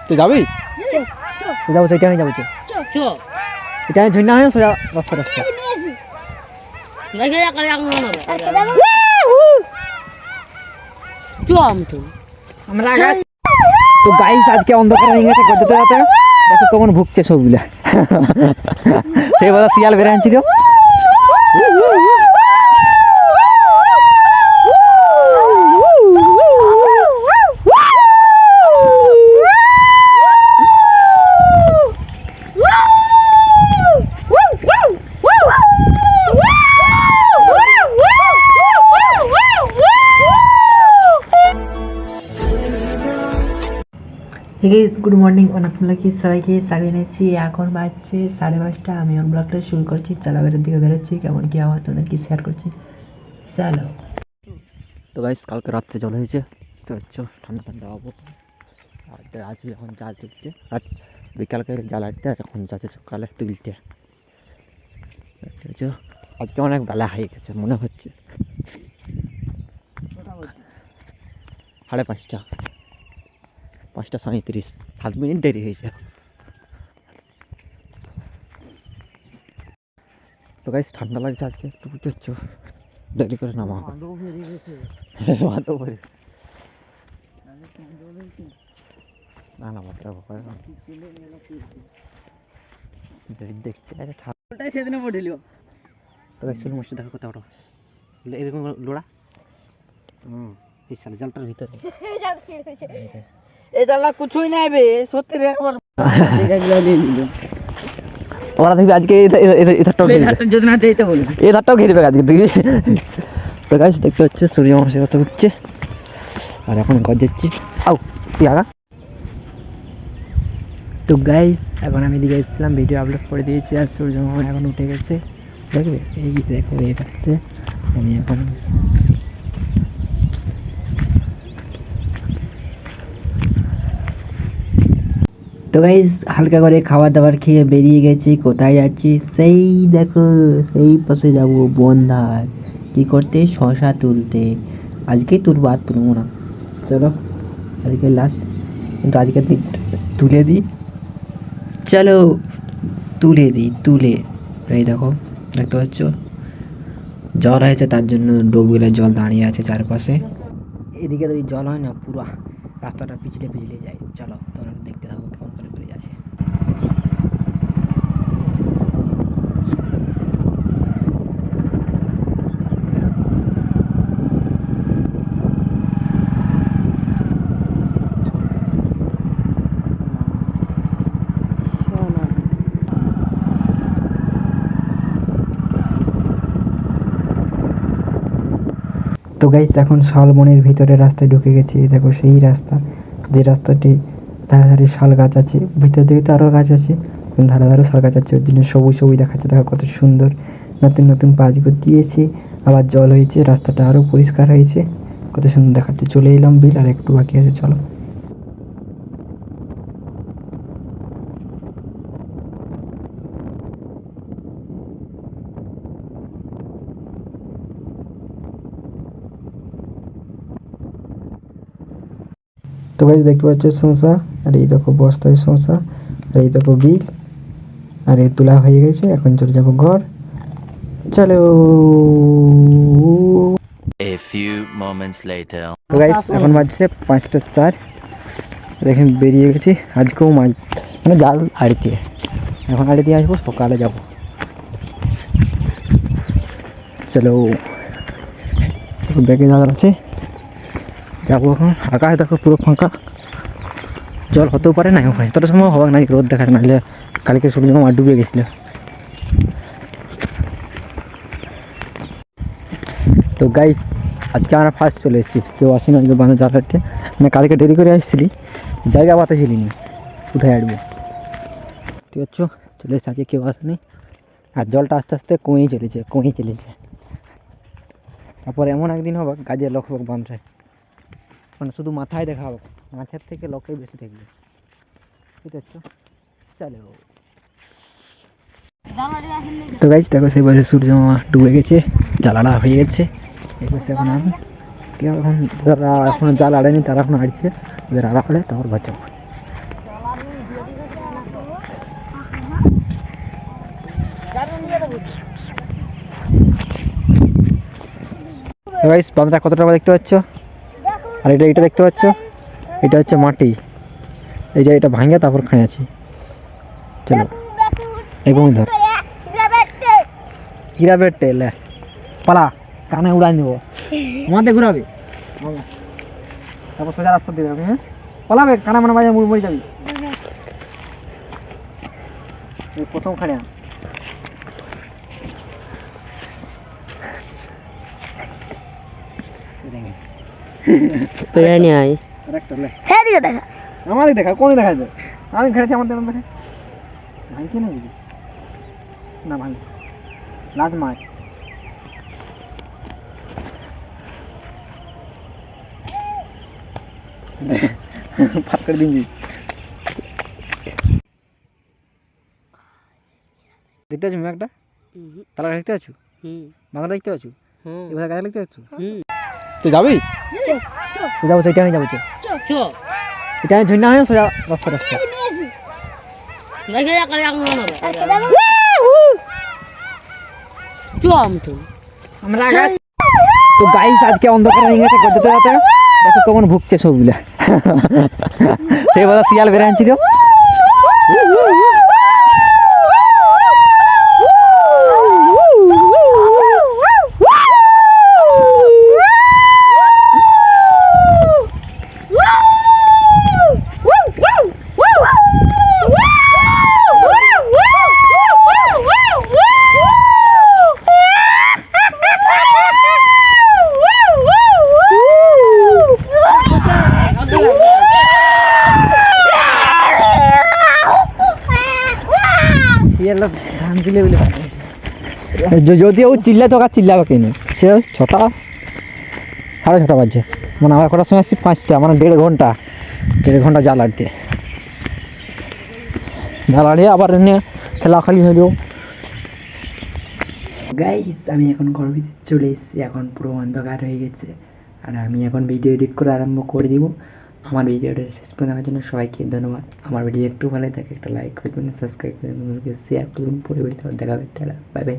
তুই যাবি? যাবো সেখানে যাবো তো এখানে ঝর্ণা হয় সোজা রাস্তা রাস্তা তো গাইস আজকে অন্ধকার হয়ে গেছে গদ্যতে রাতে দেখো কেমন ভুগছে সবগুলা সেই বলা শিয়াল বেড়ে আনছিল গুড মর্নিং অনেকগুলোকে সবাইকে স্বাগত জানাচ্ছি। এখন বাজছে 5:30। আমি আমার ব্লগটা শুরু করছি। চালাবের দিকে বেরোচ্ছি, কেমন কি আমার তোমাদেরকে শেয়ার করছি। চলো। তো গাইস কালকে রাত্রে জল হয়েছে, তো হচ্ছে ঠান্ডা ঠান্ডা হবো। আর আজকে এখন জাল তুলছে, রাত বিকালকে জাল আটতে, আর এখন যাচ্ছে সকালে তুলতে। আজকে অনেক বেলা হয়ে গেছে মনে হচ্ছে 5:30, 5:37, 7 মিনিট দেরি হয়েছে। তো গাইস ঠান্ডা লাগছে আজকে একটু, বুঝতে হচ্ছে দেরি করে নামা হবে। না না মাত্রা দেখতে সেদিনে পড়িল। তো গাইস চলো মাছটা দেখো কোথাও এরকম লোড়া এই সালে জলটার ভিতরে এই জানলা কিছুই নাই বে সত্যি রে। আমার ওরা দেখবি আজকে এধারটাও যদি না দিতে বলি এধারটাও ঘিরবে আজকে দেখবি। তো গাইস দেখতে হচ্ছে সূর্য মাসে কথা উঠছে আর এখন গজাচ্ছি। আও তুই আগা। তো গাইস এখন আমি দিকে এসেছিলাম, ভিডিও আপলোড করে দিয়েছি আর সূর্য মামা এখন উঠে গেছে। দেখবে এই দেখো এই পাচ্ছে আমি এখন তো গাইস হালকা করে খাবার দাবার খেয়ে বেরিয়ে গেছি। কোথায় যাচ্ছি সেই দেখো, সেই পাশে যাবো বন্ধার কি করতে, শশা তুলতে। আজকেই তুলবো, আর তুলবো না। চলো আজকে লাস্ট, কিন্তু আজকে তুলে দিই। চলো তুলে দিই, তুলে এই দেখো দেখতে পাচ্ছ জল হয়েছে, তার জন্য ডোবগুলো জল দাঁড়িয়ে আছে চারপাশে। এদিকে যদি জল হয় না পুরো রাস্তাটা পিছলে পিছলে যায়। চলো তোমরা দেখতে থাকো কেমন করে করে যাচ্ছে। তো গাইস এখন শালবনের ভিতরে রাস্তায় ঢুকে গেছি। দেখো সেই রাস্তা, যে রাস্তাটি ধারে ধারে শাল গাছ আছে, ভিতর দিকে তো আরও গাছ আছে, ধারে ধারে শাল গাছ আছে, ওর জন্য সবুজ সবুজ দেখাচ্ছে। দেখো কত সুন্দর, নতুন নতুন পাঁচগুলো দিয়েছে, আবার জল হয়েছে, রাস্তাটা আরও পরিষ্কার হয়েছে, কত সুন্দর দেখাচ্ছে। চলে এলাম বিল, আর একটু বাকি আছে, চলো। তো গাইস দেখতে পাচ্ছ শসা, আর এই দেখো বস্তায় শসা, আর এই দেখো বিল, আর এই তোলা হয়ে গেছে। এখন চলে যাবো ঘর, চলো। A few moments later. তো গাইস এখন বাজছে 5:04, দেখেন বেরিয়ে গেছি। আজকেও মাছ মানে জাল আড়িতে, এখন আড়িতে আসবো, সকালে যাবো। চলো ব্যাগে জাল আছে, যাবো এখন। আকাশ দেখো পুরো ফাঁকা, জল হতেও পারে না ওখানে, এতটা সময় হবে না, রোদ দেখা নাহলে কালকে সূর্য মামা ডুবে গেছিল। তো গাইস আজকে আমরা ফার্স্ট চলে এসেছি, কেউ আসেনি আজকে বাঁধা জাল হাঁটতে, মানে কালকে দেরি করে আসছিলি, জায়গা পাতে ছিলিনি কোথায় আটবো। ঠিক আছে চলে এসেছে, আজকে কেউ আসেনি, আর জলটা আস্তে আস্তে কমেই চলেছে। তারপর এমন একদিন হবে গাছের লোক বাঁধে, মানে শুধু মাথায় দেখা হবে, মাছের থেকে লোকেই বেশি থাকবে। ঠিক আছে চলো। তো গাইস দেখো সেই পাশে সূর্য মামা ডুবে গেছে, জ্বালাটা হয়ে গেছে। এই পাশে এখন আমি এখন যারা এখন জাল আড়েনি তারা এখন আড়ছে, ওদের আড়া হলে তারপর বাঁচাবো। তো গাইস বাঁধটা কতটা দেখতে পাচ্ছ, আর এটা দেখতে পাচ্ছ, এটা হচ্ছে মাটি, এই যে এটা ভাঙে তারপর খাঁয়াছি। চলো এগোই ধর গিরাবের টেলে পালা, কানে উড়াই নেবো, আমাদের ঘুরাবে তারপর সোজা রাস্তা দিয়ে যাবে। হ্যাঁ পালাবে, কানে মানে বাজে মরে যাবি। এই প্রথম খাড়ে আমাদের দেখা কোন দেখা যায়, আমি খেলেছি আমাদের দেখা ভাঙছে না বুঝি না, ভাঙ লাজ মাছ ফাট করে দিন। দেখতে পাচ্ছ একটা তালা দেখতে পাচ্ছ, বাংলা দেখতে পাচ্ছ, এবার গাছ দেখতে পাচ্ছ, তুই যাবি যাবো সেইটা আমি যাবো, এটা আমি ঝুন্না হয়ে সোজা রাস্তা রাস্তা। তো গাইস আজকে অন্ধকার হয়ে গেছে, করতে যেতে দেখো কেমন ভুগছে সবগুলা। সেই বলা শিয়াল বেড়াচ্ছিল। যদি ও চিল্লা তো চিল্লাবে কেন, সে 6টা 6:30 বাজছে, মানে আমার কটার সময় আসছি 5টা, মানে 1.5 ঘন্টা জাল আড়তে আবার এনে খেলা খালি হইল। গাইস আমি এখন ঘর ভিতরে চলে এসেছি, এখন পুরো অন্ধকার হয়ে গেছে, আর আমি এখন ভিডিও এডিট করে আরম্ভ করে দিব। আমার ভিডিওটা শেষ পর্যন্ত দেখার জন্য সবাইকে ধন্যবাদ। আমার ভিডিও একটু ভালো থাকে একটা লাইক করবেন, সাবস্ক্রাইব করবেন, শেয়ার করবেন, পরে দেখা হবে। Bye bye.